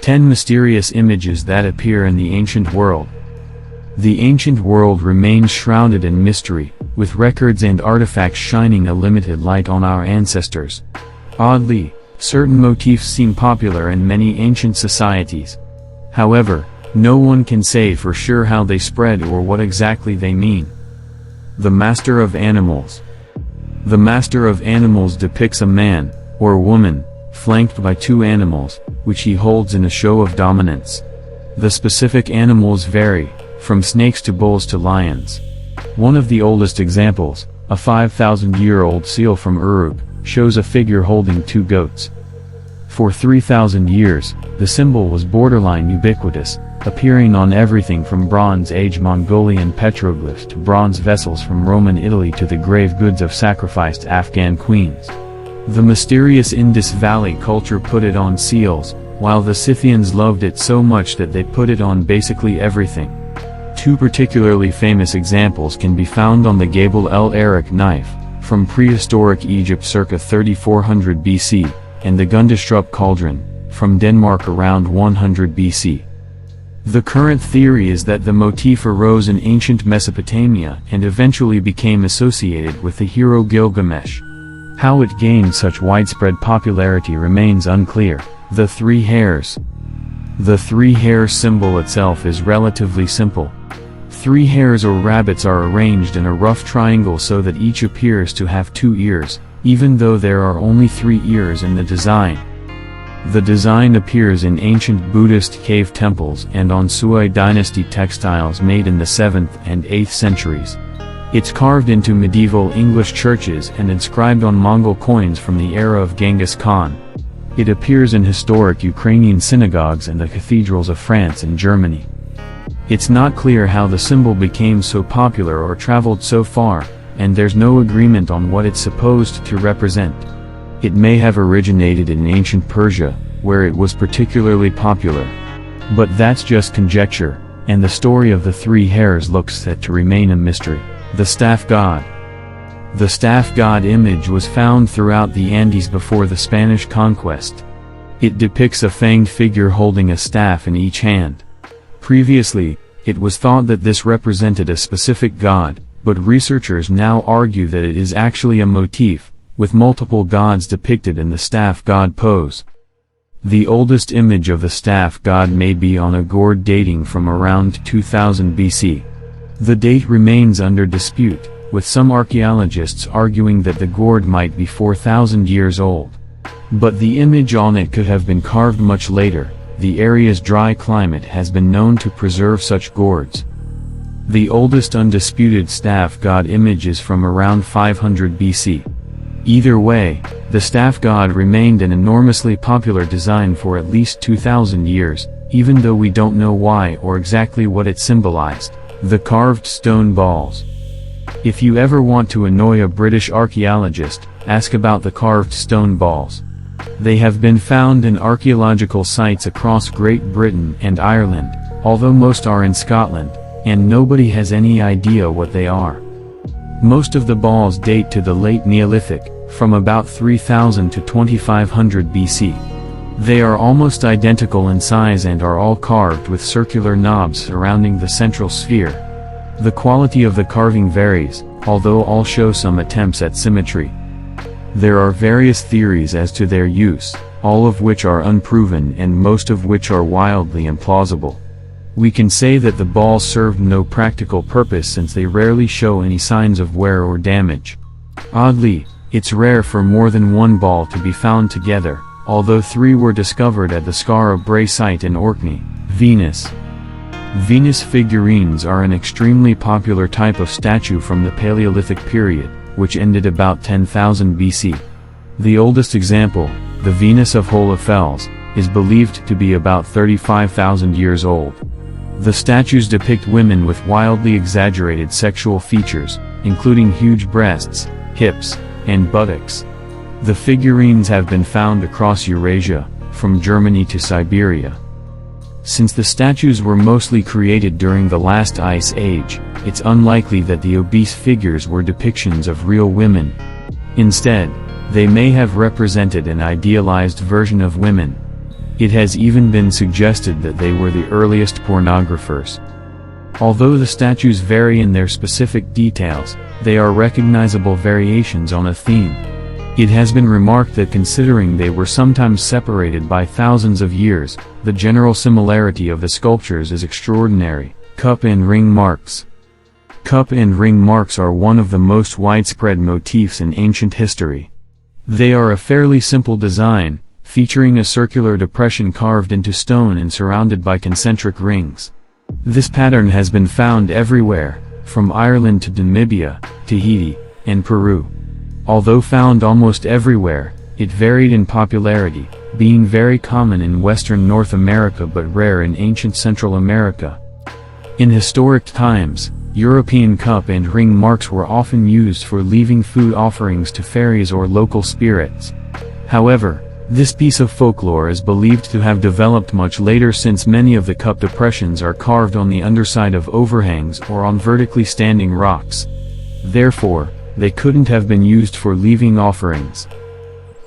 10 mysterious images that appear in the ancient world. The ancient world remains shrouded in mystery, with records and artifacts shining a limited light on our ancestors. Oddly, certain motifs seem popular in many ancient societies. However, no one can say for sure how they spread or what exactly they mean. The Master of Animals. The Master of Animals depicts a man, or woman, flanked by two animals, which he holds in a show of dominance. The specific animals vary, from snakes to bulls to lions. One of the oldest examples, a 5,000-year-old seal from Uruk, shows a figure holding two goats. For 3,000 years, the symbol was borderline ubiquitous, appearing on everything from Bronze Age Mongolian petroglyphs to bronze vessels from Roman Italy to the grave goods of sacrificed Afghan queens. The mysterious Indus Valley culture put it on seals, while the Scythians loved it so much that they put it on basically everything. Two particularly famous examples can be found on the Gabel el Arak knife, from prehistoric Egypt circa 3400 BC, and the Gundestrup cauldron, from Denmark around 100 BC. The current theory is that the motif arose in ancient Mesopotamia and eventually became associated with the hero Gilgamesh. How it gained such widespread popularity remains unclear. The three hares. The three-hare symbol itself is relatively simple. Three hares or rabbits are arranged in a rough triangle so that each appears to have two ears, even though there are only 3 ears in the design. The design appears in ancient Buddhist cave temples and on Sui dynasty textiles made in the 7th and 8th centuries. It's carved into medieval English churches and inscribed on Mongol coins from the era of Genghis Khan. It appears in historic Ukrainian synagogues and the cathedrals of France and Germany. It's not clear how the symbol became so popular or traveled so far, and there's no agreement on what it's supposed to represent. It may have originated in ancient Persia, where it was particularly popular. But that's just conjecture, and the story of the three hares looks set to remain a mystery. The Staff God. The staff god image was found throughout the Andes before the Spanish conquest. It depicts a fanged figure holding a staff in each hand. Previously, it was thought that this represented a specific god, but researchers now argue that it is actually a motif, with multiple gods depicted in the staff god pose. The oldest image of the staff god may be on a gourd dating from around 2000 BC. The date remains under dispute, with some archaeologists arguing that the gourd might be 4,000 years old. But the image on it could have been carved much later. The area's dry climate has been known to preserve such gourds. The oldest undisputed staff god image is from around 500 BC. Either way, the staff god remained an enormously popular design for at least 2,000 years, even though we don't know why or exactly what it symbolized. The carved stone balls. If you ever want to annoy a British archaeologist, ask about the carved stone balls. They have been found in archaeological sites across Great Britain and Ireland, although most are in Scotland, and nobody has any idea what they are. Most of the balls date to the late Neolithic, from about 3000 to 2500 BC. They are almost identical in size and are all carved with circular knobs surrounding the central sphere. The quality of the carving varies, although all show some attempts at symmetry. There are various theories as to their use, all of which are unproven and most of which are wildly implausible. We can say that the balls served no practical purpose since they rarely show any signs of wear or damage. Oddly, it's rare for more than one ball to be found together, although 3 were discovered at the Skara Brae site in Orkney. Venus. Venus figurines are an extremely popular type of statue from the Paleolithic period, which ended about 10,000 BC. The oldest example, the Venus of Hohlefels, is believed to be about 35,000 years old. The statues depict women with wildly exaggerated sexual features, including huge breasts, hips, and buttocks. The figurines have been found across Eurasia, from Germany to Siberia. Since the statues were mostly created during the last ice age, it's unlikely that the obese figures were depictions of real women. Instead, They may have represented an idealized version of women. It has even been suggested that they were the earliest pornographers. Although the statues vary in their specific details, they are recognizable variations on a theme. It has been remarked that considering they were sometimes separated by thousands of years, the general similarity of the sculptures is extraordinary. Cup and ring marks. Cup and ring marks are one of the most widespread motifs in ancient history. They are a fairly simple design, featuring a circular depression carved into stone and surrounded by concentric rings. This pattern has been found everywhere, from Ireland to Namibia, Tahiti, and Peru. Although found almost everywhere, it varied in popularity, being very common in western North America but rare in ancient Central America. In historic times, European cup and ring marks were often used for leaving food offerings to fairies or local spirits. However, this piece of folklore is believed to have developed much later, since many of the cup depressions are carved on the underside of overhangs or on vertically standing rocks. Therefore, they couldn't have been used for leaving offerings.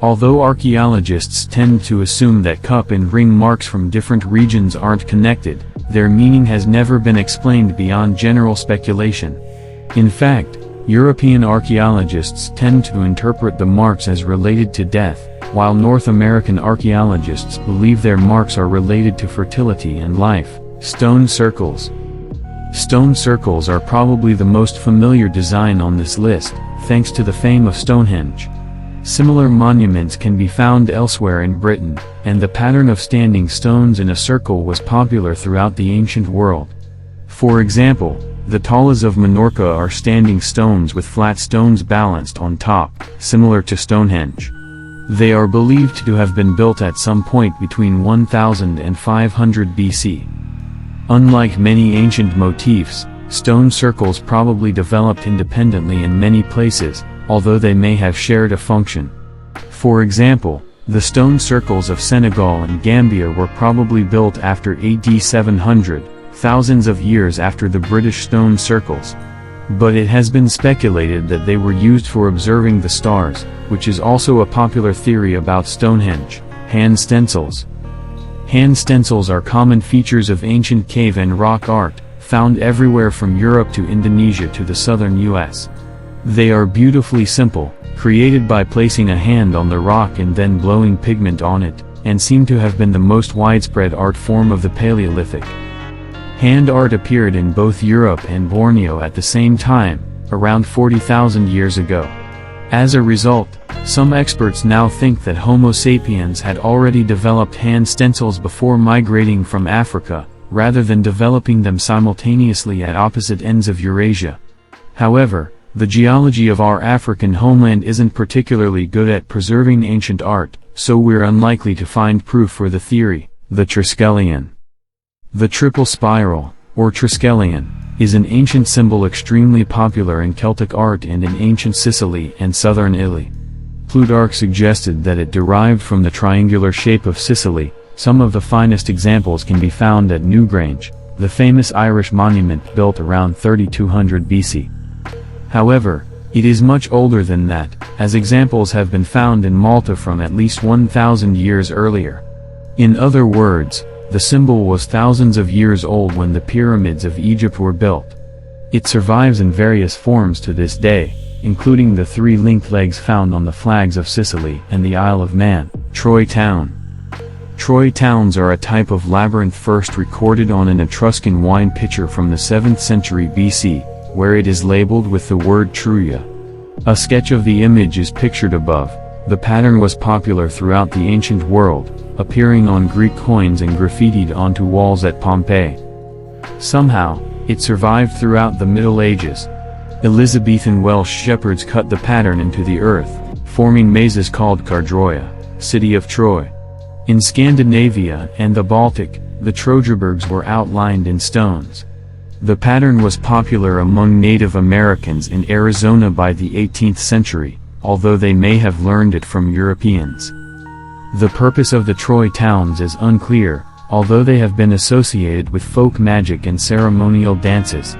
Although archaeologists tend to assume that cup and ring marks from different regions aren't connected, their meaning has never been explained beyond general speculation. In fact, European archaeologists tend to interpret the marks as related to death, while North American archaeologists believe their marks are related to fertility and life. Stone circles. Stone circles are probably the most familiar design on this list, thanks to the fame of Stonehenge. Similar monuments can be found elsewhere in Britain, and the pattern of standing stones in a circle was popular throughout the ancient world. For example, the tallas of Minorca are standing stones with flat stones balanced on top, similar to Stonehenge. They are believed to have been built at some point between 1000 and 500 BC. Unlike many ancient motifs, stone circles probably developed independently in many places, although they may have shared a function. For example, the stone circles of Senegal and Gambia were probably built after AD 700, thousands of years after the British stone circles. But it has been speculated that they were used for observing the stars, which is also a popular theory about Stonehenge. Hand stencils. Hand stencils are common features of ancient cave and rock art, found everywhere from Europe to Indonesia to the southern US. They are beautifully simple, created by placing a hand on the rock and then blowing pigment on it, and seem to have been the most widespread art form of the Paleolithic. Hand art appeared in both Europe and Borneo at the same time, around 40,000 years ago. As a result, some experts now think that Homo sapiens had already developed hand stencils before migrating from Africa, rather than developing them simultaneously at opposite ends of Eurasia. However, the geology of our African homeland isn't particularly good at preserving ancient art, so we're unlikely to find proof for the theory. The Triskelion. The triple spiral, or Triskelion, is an ancient symbol extremely popular in Celtic art and in ancient Sicily and southern Italy. Plutarch suggested that it derived from the triangular shape of Sicily. Some of the finest examples can be found at Newgrange, the famous Irish monument built around 3200 BC. However, it is much older than that, as examples have been found in Malta from at least 1000 years earlier. In other words, the symbol was thousands of years old when the pyramids of Egypt were built. It survives in various forms to this day, including the three linked legs found on the flags of Sicily and the Isle of Man. Troy Town. Troy towns are a type of labyrinth first recorded on an Etruscan wine pitcher from the 7th century BC, where it is labeled with the word Truya. A sketch of the image is pictured above. The pattern was popular throughout the ancient world, appearing on Greek coins and graffitied onto walls at Pompeii. Somehow, it survived throughout the Middle Ages. Elizabethan Welsh shepherds cut the pattern into the earth, forming mazes called Cardroia, city of Troy. In Scandinavia and the Baltic, the Trojbergs were outlined in stones. The pattern was popular among Native Americans in Arizona by the 18th century, although they may have learned it from Europeans. The purpose of the Troy towns is unclear, although they have been associated with folk magic and ceremonial dances.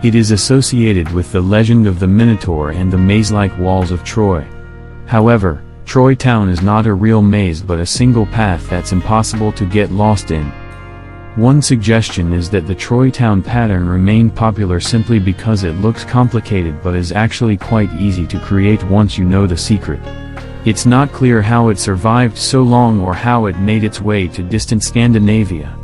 It is associated with the legend of the Minotaur and the maze-like walls of Troy. However, Troy Town is not a real maze but a single path that's impossible to get lost in. One suggestion is that the Troy Town pattern remained popular simply because it looks complicated but is actually quite easy to create once you know the secret. It's not clear how it survived so long or how it made its way to distant Scandinavia.